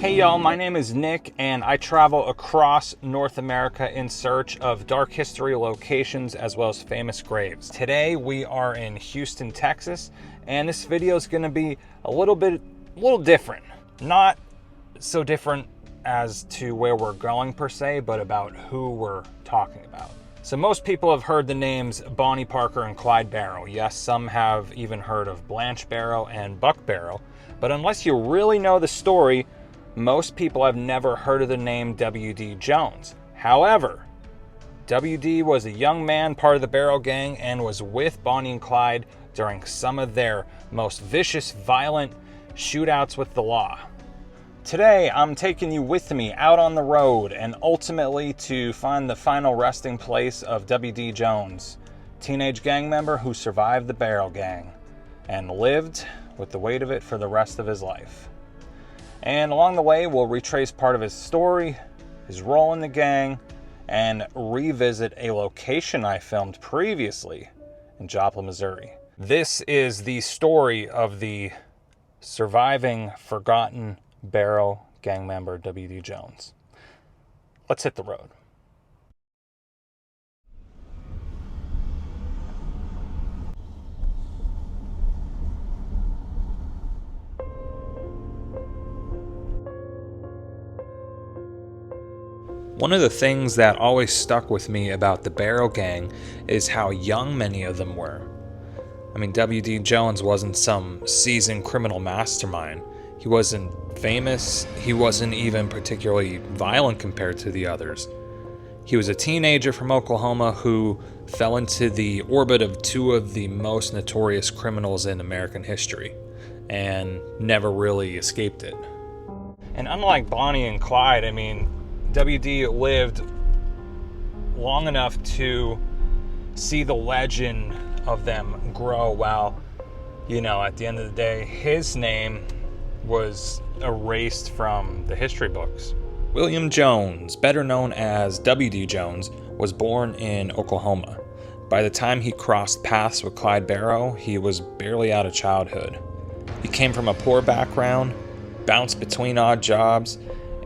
Hey y'all, my name is Nick and I travel across North America in search of dark history locations as well as famous graves. Today we are in Houston, Texas, and this video is going to be a little different. Not so different as to where we're going per se, but about who we're talking about. So most people have heard the names Bonnie Parker and Clyde Barrow. Yes, some have even heard of Blanche Barrow and Buck Barrow, but unless you really know the story, most people have never heard of the name W.D. Jones. However, W.D. was a young man, part of the Barrow Gang, and was with Bonnie and Clyde during some of their most vicious, violent shootouts with the law. Today, I'm taking you with me out on the road and ultimately to find the final resting place of W.D. Jones, teenage gang member who survived the Barrow Gang and lived with the weight of it for the rest of his life. And along the way, we'll retrace part of his story, his role in the gang, and revisit a location I filmed previously in Joplin, Missouri. This is the story of the surviving, forgotten Barrow Gang member, W.D. Jones. Let's hit the road. One of the things that always stuck with me about the Barrow Gang is how young many of them were. I mean, W.D. Jones wasn't some seasoned criminal mastermind. He wasn't famous. He wasn't even particularly violent compared to the others. He was a teenager from Oklahoma who fell into the orbit of two of the most notorious criminals in American history and never really escaped it. And unlike Bonnie and Clyde, I mean, W.D. lived long enough to see the legend of them grow while, at the end of the day, his name was erased from the history books. William Jones, better known as W.D. Jones, was born in Oklahoma. By the time he crossed paths with Clyde Barrow, he was barely out of childhood. He came from a poor background, bounced between odd jobs,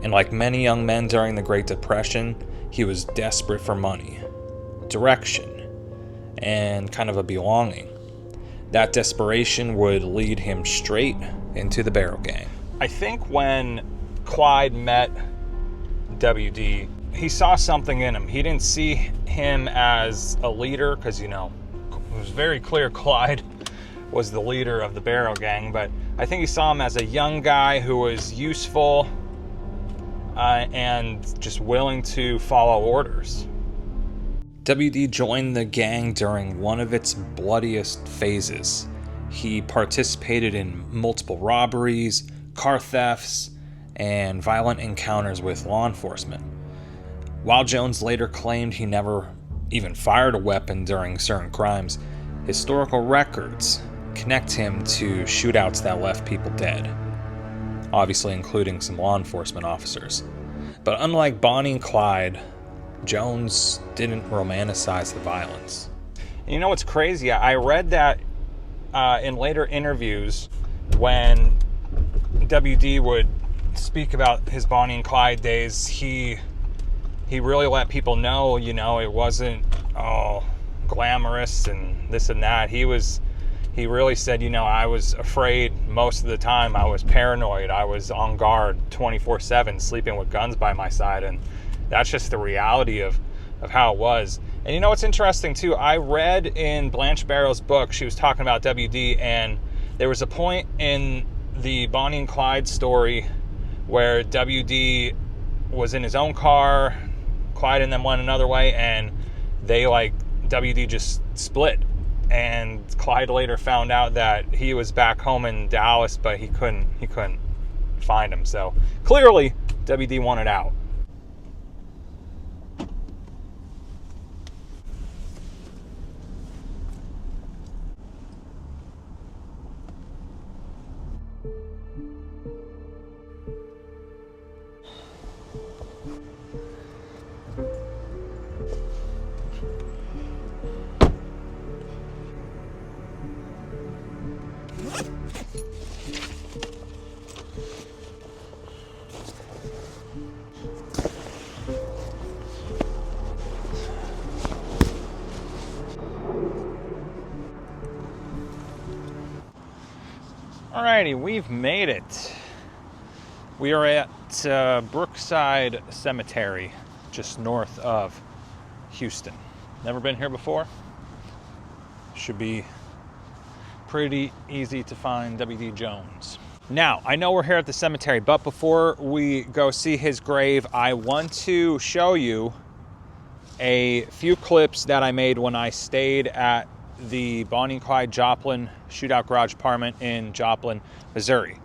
and like many young men during the Great Depression, he was desperate for money, direction, and kind of a belonging. That desperation would lead him straight into the Barrow Gang. I think when Clyde met W.D., he saw something in him. He didn't see him as a leader because, it was very clear Clyde was the leader of the Barrow Gang, but I think he saw him as a young guy who was useful, and just willing to follow orders. W.D. joined the gang during one of its bloodiest phases. He participated in multiple robberies, car thefts, and violent encounters with law enforcement. While Jones later claimed he never even fired a weapon during certain crimes, historical records connect him to shootouts that left people dead, obviously including some law enforcement officers. But unlike Bonnie and Clyde, Jones didn't romanticize the violence. And you know what's crazy? I read that in later interviews when W.D. would speak about his Bonnie and Clyde days, he really let people know, it wasn't glamorous and this and that. He really said, I was afraid most of the time. I was paranoid. I was on guard 24/7, sleeping with guns by my side. And that's just the reality of how it was. And what's interesting too? I read in Blanche Barrow's book, she was talking about W.D. and there was a point in the Bonnie and Clyde story where W.D. was in his own car, Clyde and them went another way, and W.D. just split. And Clyde later found out that he was back home in Dallas, but he couldn't find him. So clearly, W.D. wanted out. Alrighty, we've made it. We are at Brookside Cemetery, just north of Houston. Never been here before. Should be pretty easy to find W.D. Jones. Now, I know we're here at the cemetery, but before we go see his grave, I want to show you a few clips that I made when I stayed at the Bonnie and Clyde Joplin Shootout Garage Apartment in Joplin, Missouri.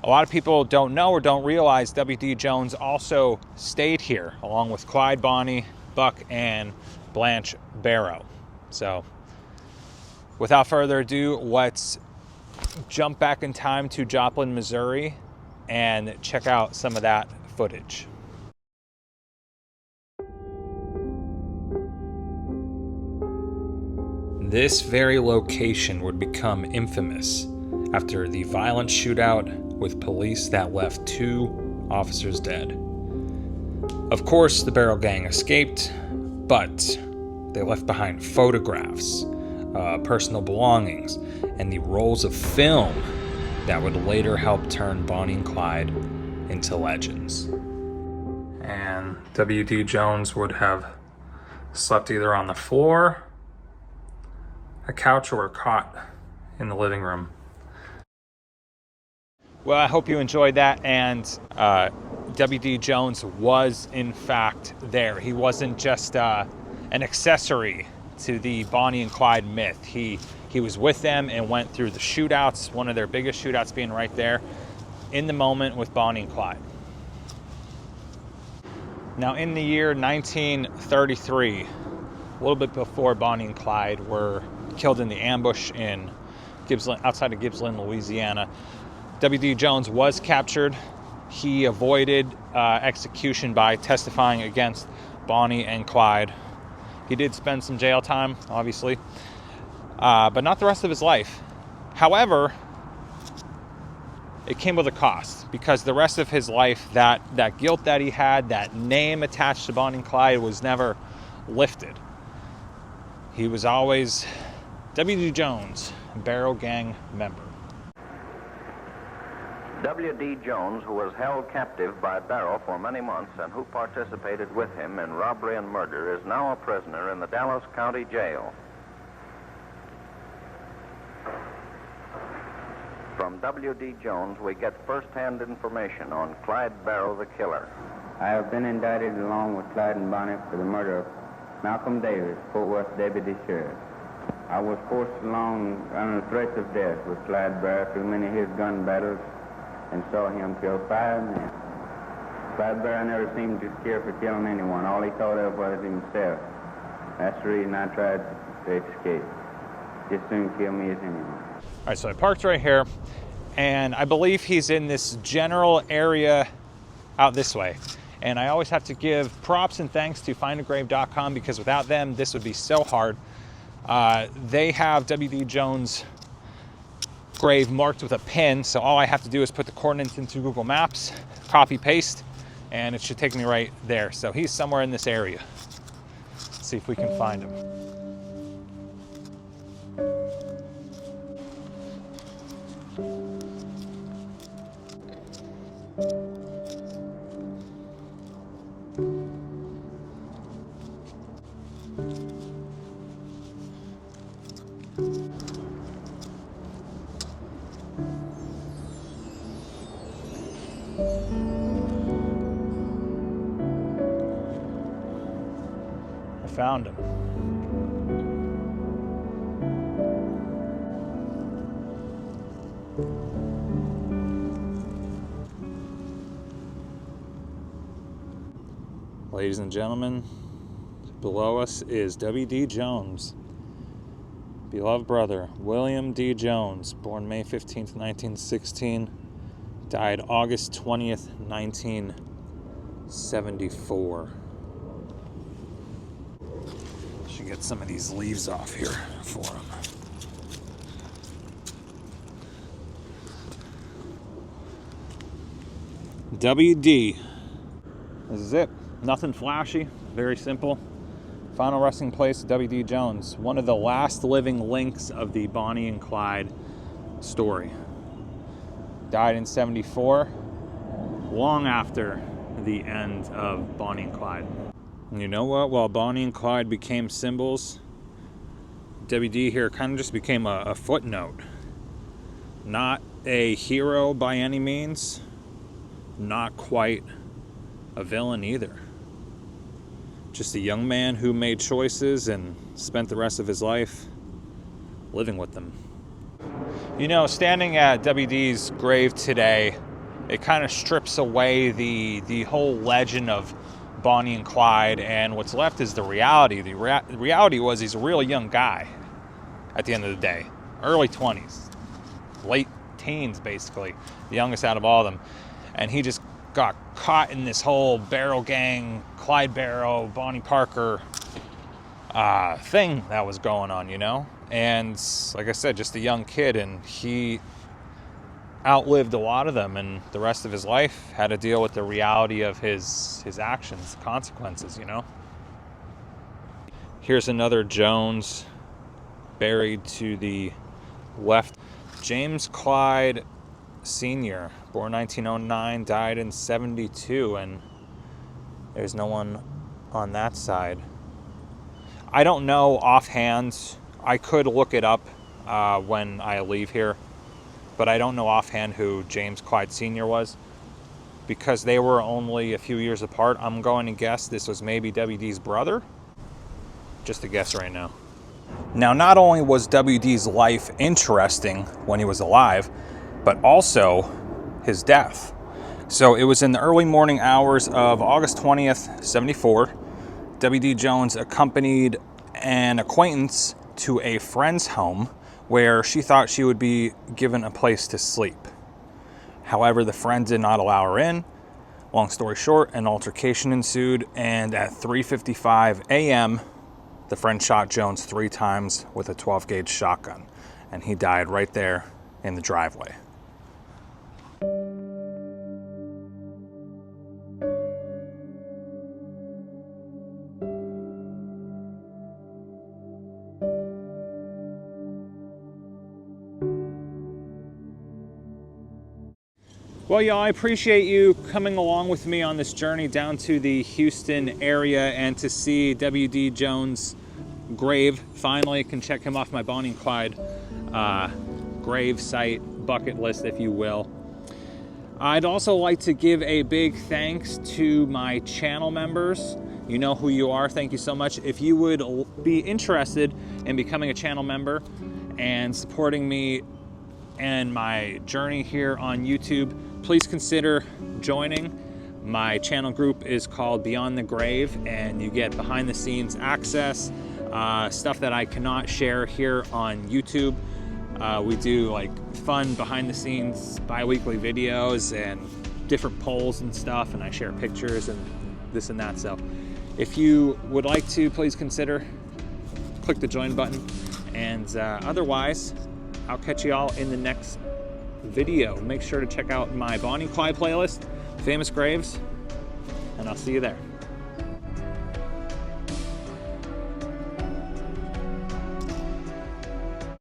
A lot of people don't know or don't realize W.D. Jones also stayed here along with Clyde, Bonnie, Buck, and Blanche Barrow. So without further ado, let's jump back in time to Joplin, Missouri and check out some of that footage. This very location would become infamous after the violent shootout with police that left 2 officers dead. Of course, the Barrow Gang escaped, but they left behind photographs, personal belongings, and the rolls of film that would later help turn Bonnie and Clyde into legends. And W.D. Jones would have slept either on the floor, a couch, or a cot in the living room. Well, I hope you enjoyed that, and W.D. Jones was in fact there. He wasn't just an accessory to the Bonnie and Clyde myth. He was with them and went through the shootouts, one of their biggest shootouts being right there in the moment with Bonnie and Clyde. Now, in the year 1933, a little bit before Bonnie and Clyde were killed in the ambush in outside of Gibbsland, Louisiana, W.D. Jones was captured. He avoided execution by testifying against Bonnie and Clyde. He did spend some jail time, obviously, but not the rest of his life. However, it came with a cost, because the rest of his life, that guilt that he had, that name attached to Bonnie and Clyde, was never lifted. He was always W.D. Jones, Barrow Gang member. W.D. Jones, who was held captive by Barrow for many months and who participated with him in robbery and murder, is now a prisoner in the Dallas County Jail. From W.D. Jones, we get first-hand information on Clyde Barrow, the killer. I have been indicted along with Clyde and Bonnie for the murder of Malcolm Davis, Fort Worth Deputy Sheriff. I was forced along under threats of death with Clyde Barrow through many of his gun battles and saw him kill 5 men. Clyde Barrow never seemed to care for killing anyone. All he thought of was himself. That's the reason I tried to escape. Just soon kill me as anyone. All right, so I parked right here, and I believe he's in this general area out this way. And I always have to give props and thanks to findagrave.com, because without them, this would be so hard. They have W.D. Jones' grave marked with a pin, so all I have to do is put the coordinates into Google Maps, copy, paste, and it should take me right there. So he's somewhere in this area. Let's see if we can find him. I found him. Ladies and gentlemen, below us is W.D. Jones. Beloved brother, William D. Jones, born May 15th, 1916, died August 20th, 1974. Should get some of these leaves off here for him. WD. This is it. Nothing flashy, very simple. Final resting place, W.D. Jones, one of the last living links of the Bonnie and Clyde story. died in 74, long after the end of Bonnie and Clyde. And you know what? While Bonnie and Clyde became symbols, WD here kind of just became a footnote. Not a hero by any means, not quite a villain either. Just a young man who made choices and spent the rest of his life living with them. You know, standing at WD's grave today, it kind of strips away the whole legend of Bonnie and Clyde, and what's left is the reality. The reality was he's a real young guy at the end of the day. Early 20s, late teens basically, the youngest out of all of them. And he just got caught in this whole Barrow Gang, Clyde Barrow, Bonnie Parker thing that was going on, you know? And like I said, just a young kid, and he outlived a lot of them, and the rest of his life had to deal with the reality of his actions, consequences, you know? Here's another Jones buried to the left. James Clyde Sr., born 1909, died in 72, and there's no one on that side. I don't know offhand. I could look it up when I leave here, but I don't know offhand who James Clyde Sr. was, because they were only a few years apart. I'm going to guess this was maybe WD's brother. Just a guess right now. Now, not only was WD's life interesting when he was alive, but also his death. So it was in the early morning hours of August 20th, 74. WD Jones accompanied an acquaintance to a friend's home where she thought she would be given a place to sleep. However, the friend did not allow her in. Long story short, an altercation ensued, and at 3:55 a.m., the friend shot Jones 3 times with a 12-gauge shotgun, and he died right there in the driveway. Well, y'all, I appreciate you coming along with me on this journey down to the Houston area and to see WD Jones' grave. Finally, can check him off my Bonnie and Clyde grave site bucket list, if you will. I'd also like to give a big thanks to my channel members. You know who you are. Thank you so much. If you would be interested in becoming a channel member and supporting me and my journey here on YouTube, please consider joining. My channel group is called Beyond the Grave, and you get behind the scenes access, stuff that I cannot share here on YouTube. We do like fun behind the scenes bi-weekly videos and different polls and stuff, and I share pictures and this and that. So if you would like to, please consider, click the join button, and otherwise I'll catch you all in the next video. Make sure to check out my Bonnie and Clyde playlist, Famous Graves, and I'll see you there.